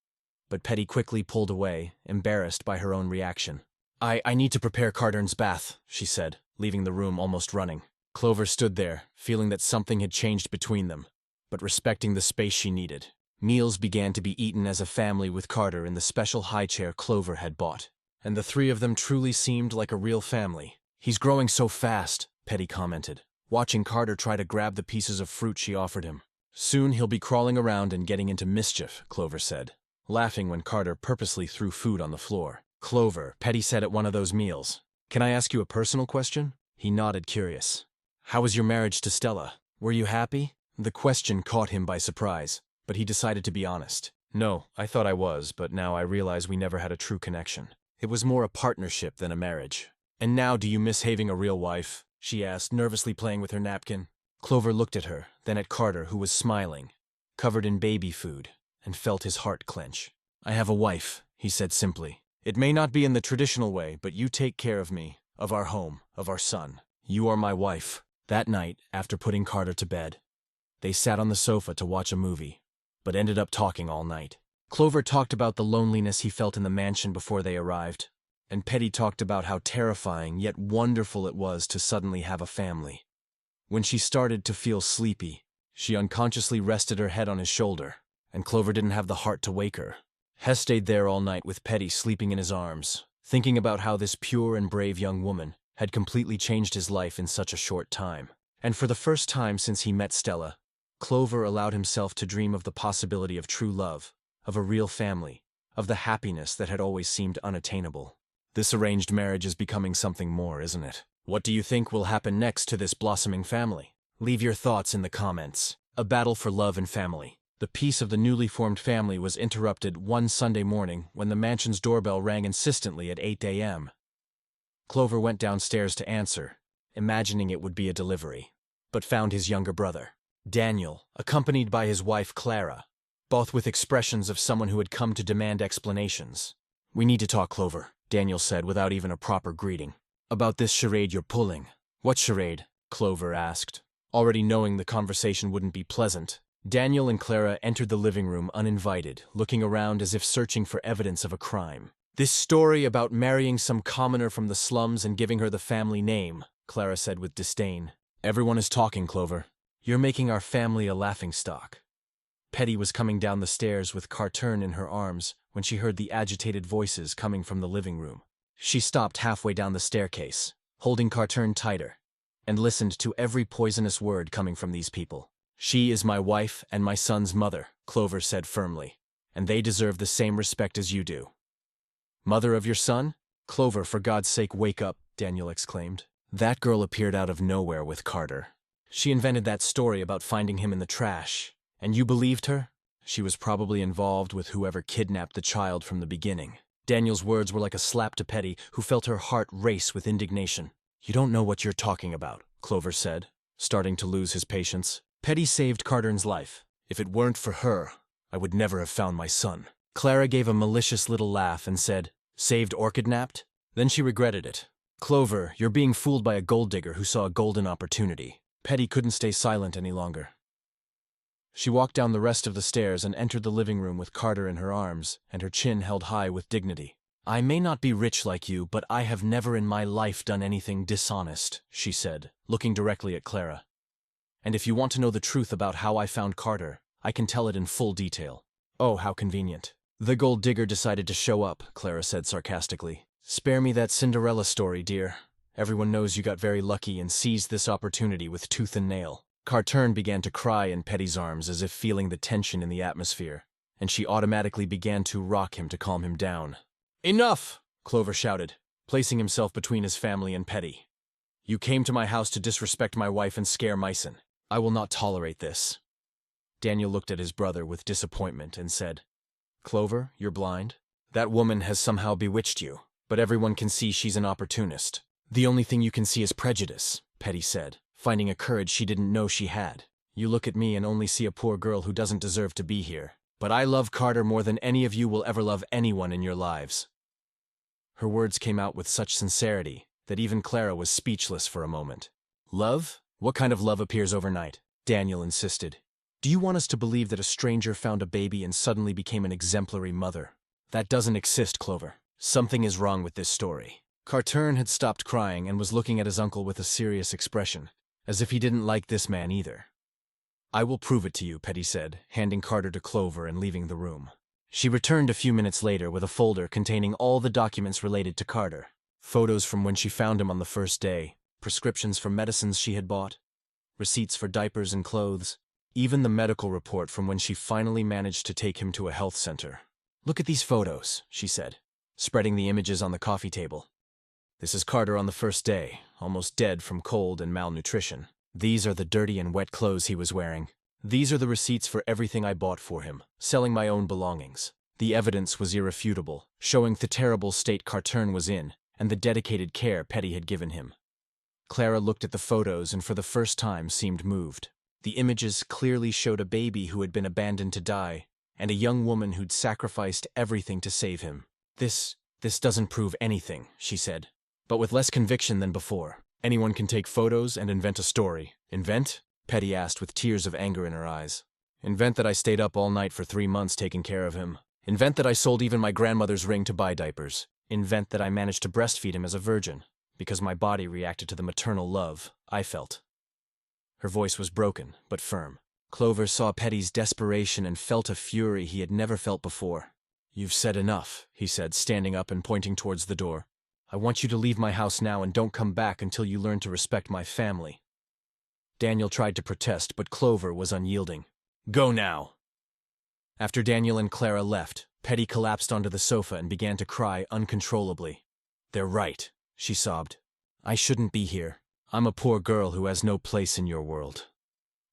But Petty quickly pulled away, embarrassed by her own reaction. I need to prepare Cartern's bath," she said, leaving the room almost running. Clover stood there, feeling that something had changed between them, but respecting the space she needed. Meals began to be eaten as a family with Carter in the special high chair Clover had bought, and the three of them truly seemed like a real family. "He's growing so fast," Petty commented, watching Carter try to grab the pieces of fruit she offered him. "Soon he'll be crawling around and getting into mischief," Clover said, laughing when Carter purposely threw food on the floor. "Clover," Petty said at one of those meals, "can I ask you a personal question?" He nodded, curious. "How was your marriage to Stella? Were you happy?" The question caught him by surprise, but he decided to be honest. "No, I thought I was, but now I realize we never had a true connection. It was more a partnership than a marriage." "And now do you miss having a real wife?" she asked, nervously playing with her napkin. Clover looked at her, then at Carter, who was smiling, covered in baby food, and felt his heart clench. "I have a wife," he said simply. "It may not be in the traditional way, but you take care of me, of our home, of our son. You are my wife." That night, after putting Carter to bed, they sat on the sofa to watch a movie, but ended up talking all night. Clover talked about the loneliness he felt in the mansion before they arrived, and Petty talked about how terrifying yet wonderful it was to suddenly have a family. When she started to feel sleepy, she unconsciously rested her head on his shoulder, and Clover didn't have the heart to wake her. Hess stayed there all night with Petty sleeping in his arms, thinking about how this pure and brave young woman had completely changed his life in such a short time. And for the first time since he met Stella, Clover allowed himself to dream of the possibility of true love, of a real family, of the happiness that had always seemed unattainable. This arranged marriage is becoming something more, isn't it? What do you think will happen next to this blossoming family? Leave your thoughts in the comments. A battle for love and family. The peace of the newly formed family was interrupted one Sunday morning when the mansion's doorbell rang insistently at 8 a.m. Clover went downstairs to answer, imagining it would be a delivery, but found his younger brother, Daniel, accompanied by his wife Clara, both with expressions of someone who had come to demand explanations. "We need to talk, Clover," Daniel said without even a proper greeting. "About this charade you're pulling." "What charade?" Clover asked, already knowing the conversation wouldn't be pleasant. Daniel and Clara entered the living room uninvited, looking around as if searching for evidence of a crime. This story about marrying some commoner from the slums and giving her the family name, Clara said with disdain. Everyone is talking, Clover. You're making our family a laughingstock. Petty was coming down the stairs with Cartern in her arms when she heard the agitated voices coming from the living room. She stopped halfway down the staircase, holding Cartern tighter, and listened to every poisonous word coming from these people. She is my wife and my son's mother, Clover said firmly, and they deserve the same respect as you do. Mother of your son? Clover, for God's sake, wake up, Daniel exclaimed. That girl appeared out of nowhere with Carter. She invented that story about finding him in the trash. And you believed her? She was probably involved with whoever kidnapped the child from the beginning. Daniel's words were like a slap to Petty, who felt her heart race with indignation. You don't know what you're talking about, Clover said, starting to lose his patience. Petty saved Cartern's life. If it weren't for her, I would never have found my son. Clara gave a malicious little laugh and said, saved or kidnapped? Then she regretted it. Clover, you're being fooled by a gold digger who saw a golden opportunity. Petty couldn't stay silent any longer. She walked down the rest of the stairs and entered the living room with Carter in her arms and her chin held high with dignity. I may not be rich like you, but I have never in my life done anything dishonest, she said, looking directly at Clara. And if you want to know the truth about how I found Carter, I can tell it in full detail. Oh, how convenient. The gold digger decided to show up, Clara said sarcastically. Spare me that Cinderella story, dear. Everyone knows you got very lucky and seized this opportunity with tooth and nail. Cartern began to cry in Petty's arms as if feeling the tension in the atmosphere, and she automatically began to rock him to calm him down. Enough! Clover shouted, placing himself between his family and Petty. You came to my house to disrespect my wife and scare Myson. I will not tolerate this. Daniel looked at his brother with disappointment and said, Clover, you're blind? That woman has somehow bewitched you, but everyone can see she's an opportunist. The only thing you can see is prejudice, Petty said, finding a courage she didn't know she had. You look at me and only see a poor girl who doesn't deserve to be here. But I love Carter more than any of you will ever love anyone in your lives. Her words came out with such sincerity that even Clara was speechless for a moment. Love? What kind of love appears overnight? Daniel insisted. Do you want us to believe that a stranger found a baby and suddenly became an exemplary mother? That doesn't exist, Clover. Something is wrong with this story. Cartern had stopped crying and was looking at his uncle with a serious expression, as if he didn't like this man either. I will prove it to you, Petty said, handing Carter to Clover and leaving the room. She returned a few minutes later with a folder containing all the documents related to Carter. Photos from when she found him on the first day, prescriptions for medicines she had bought, receipts for diapers and clothes, even the medical report from when she finally managed to take him to a health center. Look at these photos, she said, spreading the images on the coffee table. This is Carter on the first day, almost dead from cold and malnutrition. These are the dirty and wet clothes he was wearing. These are the receipts for everything I bought for him, selling my own belongings. The evidence was irrefutable, showing the terrible state Cartern was in and the dedicated care Petty had given him. Clara looked at the photos and for the first time seemed moved. The images clearly showed a baby who had been abandoned to die and a young woman who'd sacrificed everything to save him. This doesn't prove anything, she said, but with less conviction than before. Anyone can take photos and invent a story. Invent? Petty asked with tears of anger in her eyes. Invent that I stayed up all night for 3 months taking care of him. Invent that I sold even my grandmother's ring to buy diapers. Invent that I managed to breastfeed him as a virgin, because my body reacted to the maternal love I felt. Her voice was broken, but firm. Clover saw Petty's desperation and felt a fury he had never felt before. You've said enough, he said, standing up and pointing towards the door. I want you to leave my house now and don't come back until you learn to respect my family. Daniel tried to protest, but Clover was unyielding. Go now! After Daniel and Clara left, Petty collapsed onto the sofa and began to cry uncontrollably. They're right, she sobbed. I shouldn't be here. I'm a poor girl who has no place in your world.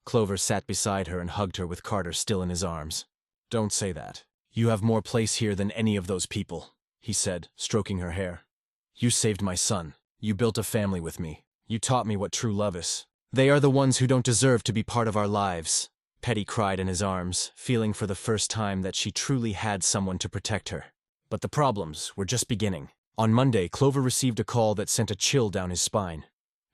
Clover sat beside her and hugged her with Carter still in his arms. Don't say that. You have more place here than any of those people, he said, stroking her hair. You saved my son. You built a family with me. You taught me what true love is. They are the ones who don't deserve to be part of our lives. Petty cried in his arms, feeling for the first time that she truly had someone to protect her. But the problems were just beginning. On Monday, Clover received a call that sent a chill down his spine.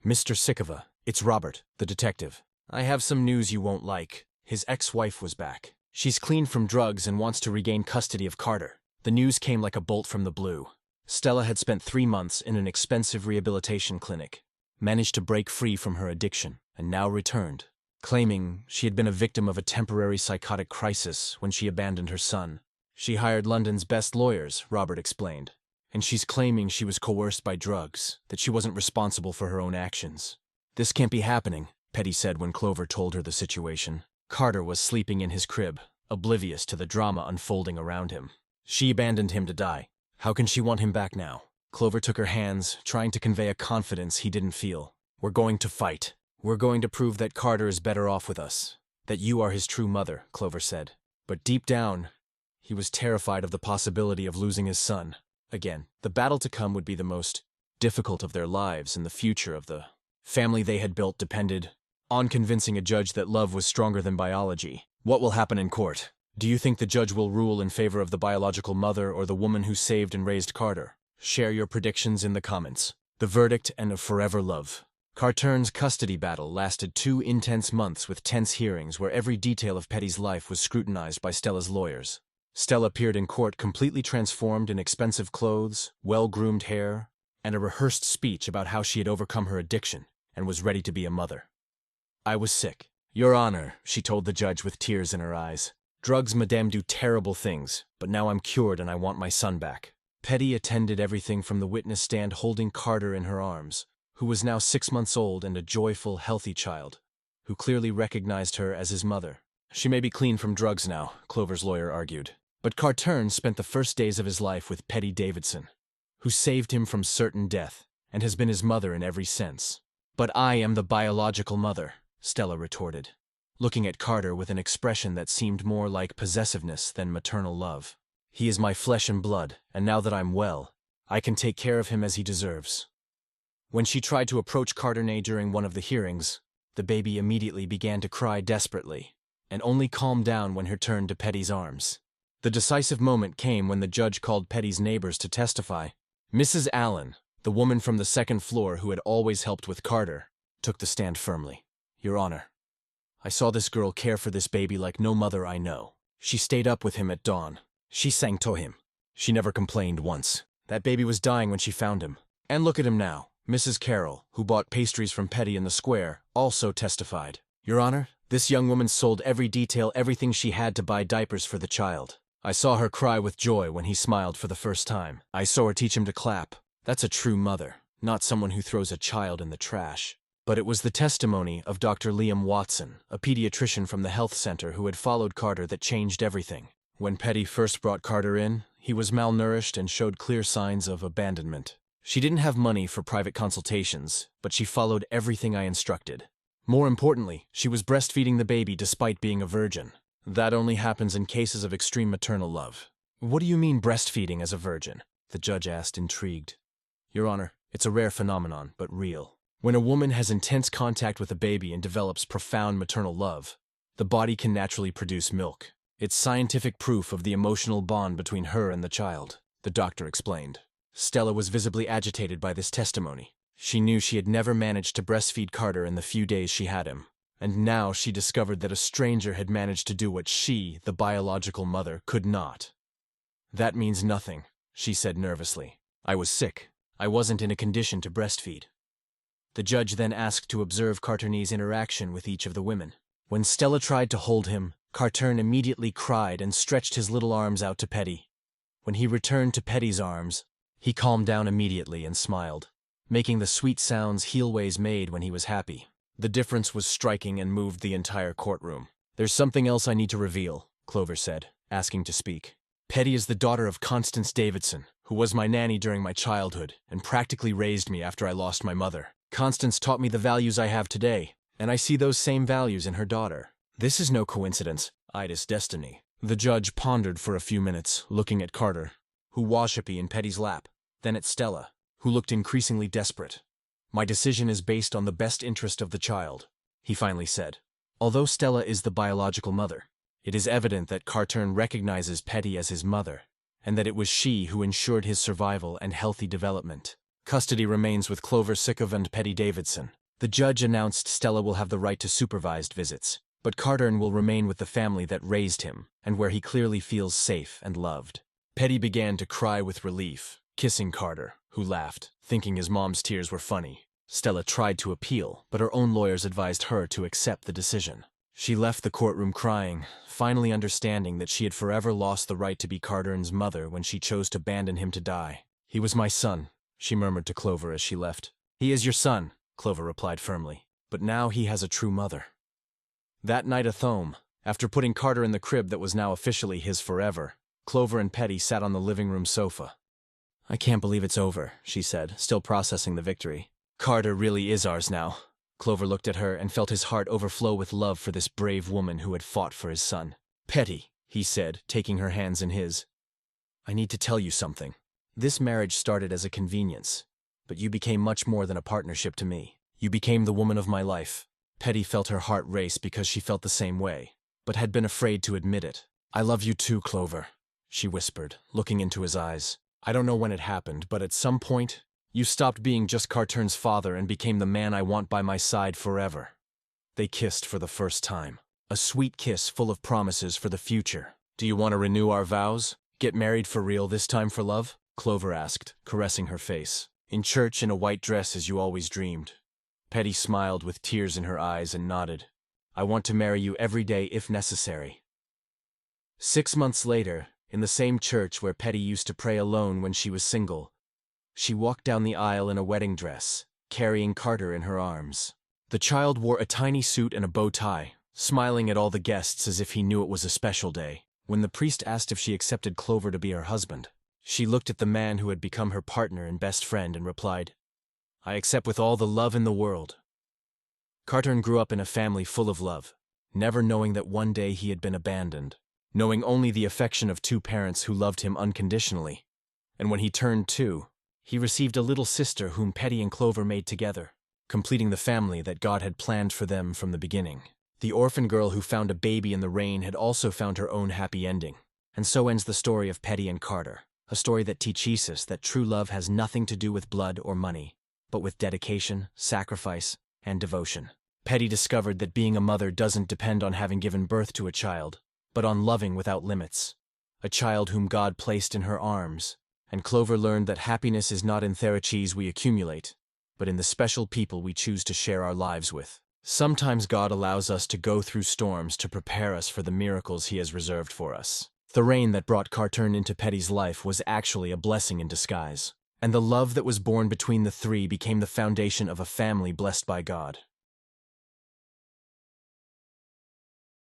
Mr. Sikova, it's Robert, the detective. I have some news you won't like. His ex-wife was back. She's clean from drugs and wants to regain custody of Carter. The news came like a bolt from the blue. Stella had spent 3 months in an expensive rehabilitation clinic, managed to break free from her addiction, and now returned, claiming she had been a victim of a temporary psychotic crisis when she abandoned her son. She hired London's best lawyers, Robert explained, and she's claiming she was coerced by drugs, that she wasn't responsible for her own actions. "This can't be happening," Petty said when Clover told her the situation. Carter was sleeping in his crib, oblivious to the drama unfolding around him. She abandoned him to die. How can she want him back now? Clover took her hands, trying to convey a confidence he didn't feel. "We're going to fight. We're going to prove that Carter is better off with us, that you are his true mother," Clover said. But deep down, he was terrified of the possibility of losing his son. Again, the battle to come would be the most difficult of their lives, and the future of the family they had built depended on convincing a judge that love was stronger than biology. What will happen in court? Do you think the judge will rule in favor of the biological mother or the woman who saved and raised Carter? Share your predictions in the comments. The verdict and a forever love. Cartern's custody battle lasted 2 intense months with tense hearings where every detail of Petty's life was scrutinized by Stella's lawyers. Stella appeared in court completely transformed in expensive clothes, well-groomed hair, and a rehearsed speech about how she had overcome her addiction and was ready to be a mother. "I was sick. Your Honor," she told the judge with tears in her eyes. "Drugs, madame, do terrible things, but now I'm cured and I want my son back." Petty attended everything from the witness stand holding Carter in her arms, who was now 6 months old and a joyful, healthy child, who clearly recognized her as his mother. "She may be clean from drugs now," Clover's lawyer argued. But Cartern spent the first days of his life with Petty Davidson, who saved him from certain death and has been his mother in every sense. "But I am the biological mother," Stella retorted, looking at Carter with an expression that seemed more like possessiveness than maternal love. "He is my flesh and blood, and now that I'm well, I can take care of him as he deserves." When she tried to approach Carternay during one of the hearings, the baby immediately began to cry desperately, and only calmed down when her turn to Petty's arms. The decisive moment came when the judge called Petty's neighbors to testify. Mrs. Allen, the woman from the second floor who had always helped with Carter, took the stand firmly. "Your Honor, I saw this girl care for this baby like no mother I know. She stayed up with him at dawn. She sang to him. She never complained once. That baby was dying when she found him. And look at him now." Mrs. Carroll, who bought pastries from Petty in the square, also testified. "Your Honor, this young woman sold every detail, everything she had to buy diapers for the child. I saw her cry with joy when he smiled for the first time. I saw her teach him to clap. That's a true mother, not someone who throws a child in the trash." But it was the testimony of Dr. Liam Watson, a pediatrician from the health center who had followed Carter, that changed everything. When Petty first brought Carter in, he was malnourished and showed clear signs of abandonment. "She didn't have money for private consultations, but she followed everything I instructed. More importantly, she was breastfeeding the baby despite being a virgin. That only happens in cases of extreme maternal love." "What do you mean breastfeeding as a virgin?" the judge asked, intrigued. "Your Honor, it's a rare phenomenon, but real. When a woman has intense contact with a baby and develops profound maternal love, the body can naturally produce milk. It's scientific proof of the emotional bond between her and the child," the doctor explained. Stella was visibly agitated by this testimony. She knew she had never managed to breastfeed Carter in the few days she had him, and now she discovered that a stranger had managed to do what she, the biological mother, could not. "That means nothing," she said nervously. "I was sick. I wasn't in a condition to breastfeed." The judge then asked to observe Carternay's interaction with each of the women. When Stella tried to hold him, Cartern immediately cried and stretched his little arms out to Petty. When he returned to Petty's arms, he calmed down immediately and smiled, making the sweet sounds Heelways made when he was happy. The difference was striking and moved the entire courtroom. "There's something else I need to reveal," Clover said, asking to speak. "Petty is the daughter of Constance Davidson, who was my nanny during my childhood and practically raised me after I lost my mother. Constance taught me the values I have today, and I see those same values in her daughter. This is no coincidence. It's destiny." The judge pondered for a few minutes, looking at Carter, who was happy in Petty's lap, then at Stella, who looked increasingly desperate. "My decision is based on the best interest of the child," he finally said. Although Stella is the biological mother, it is evident that Cartern recognizes Petty as his mother, and that it was she who ensured his survival and healthy development. Custody remains with Clover Sikov and Petty Davidson. The judge announced Stella will have the right to supervised visits, but Cartern will remain with the family that raised him and where he clearly feels safe and loved. Petty began to cry with relief, kissing Carter, who laughed, thinking his mom's tears were funny. Stella tried to appeal, but her own lawyers advised her to accept the decision. She left the courtroom crying, finally understanding that she had forever lost the right to be Carter's mother when she chose to abandon him to die. "He was my son," she murmured to Clover as she left. "He is your son," Clover replied firmly, "but now he has a true mother." That night at home, after putting Carter in the crib that was now officially his forever, Clover and Petty sat on the living room sofa. "I can't believe it's over," she said, still processing the victory. "Carter really is ours now." Clover looked at her and felt his heart overflow with love for this brave woman who had fought for his son. "Petty," he said, taking her hands in his, "I need to tell you something. This marriage started as a convenience, but you became much more than a partnership to me. You became the woman of my life." Petty felt her heart race because she felt the same way, but had been afraid to admit it. "I love you too, Clover," she whispered, looking into his eyes. "I don't know when it happened, but at some point, you stopped being just Cartern's father and became the man I want by my side forever." They kissed for the first time. A sweet kiss full of promises for the future. "Do you want to renew our vows? Get married for real this time for love?" Clover asked, caressing her face. "In church in a white dress as you always dreamed." Petty smiled with tears in her eyes and nodded. "I want to marry you every day if necessary." 6 months later, in the same church where Petty used to pray alone when she was single, she walked down the aisle in a wedding dress, carrying Carter in her arms. The child wore a tiny suit and a bow tie, smiling at all the guests as if he knew it was a special day. When the priest asked if she accepted Clover to be her husband, she looked at the man who had become her partner and best friend and replied, "I accept with all the love in the world." Carter grew up in a family full of love, never knowing that one day he had been abandoned, knowing only the affection of two parents who loved him unconditionally. And when he turned 2, he received a little sister whom Petty and Clover made together, completing the family that God had planned for them from the beginning. The orphan girl who found a baby in the rain had also found her own happy ending. And so ends the story of Petty and Carter, a story that teaches us that true love has nothing to do with blood or money, but with dedication, sacrifice, and devotion. Petty discovered that being a mother doesn't depend on having given birth to a child, but on loving without limits, a child whom God placed in her arms. And Clover learned that happiness is not in therachies we accumulate, but in the special people we choose to share our lives with. Sometimes God allows us to go through storms to prepare us for the miracles He has reserved for us. The rain that brought Carter into Petty's life was actually a blessing in disguise, and the love that was born between the three became the foundation of a family blessed by God.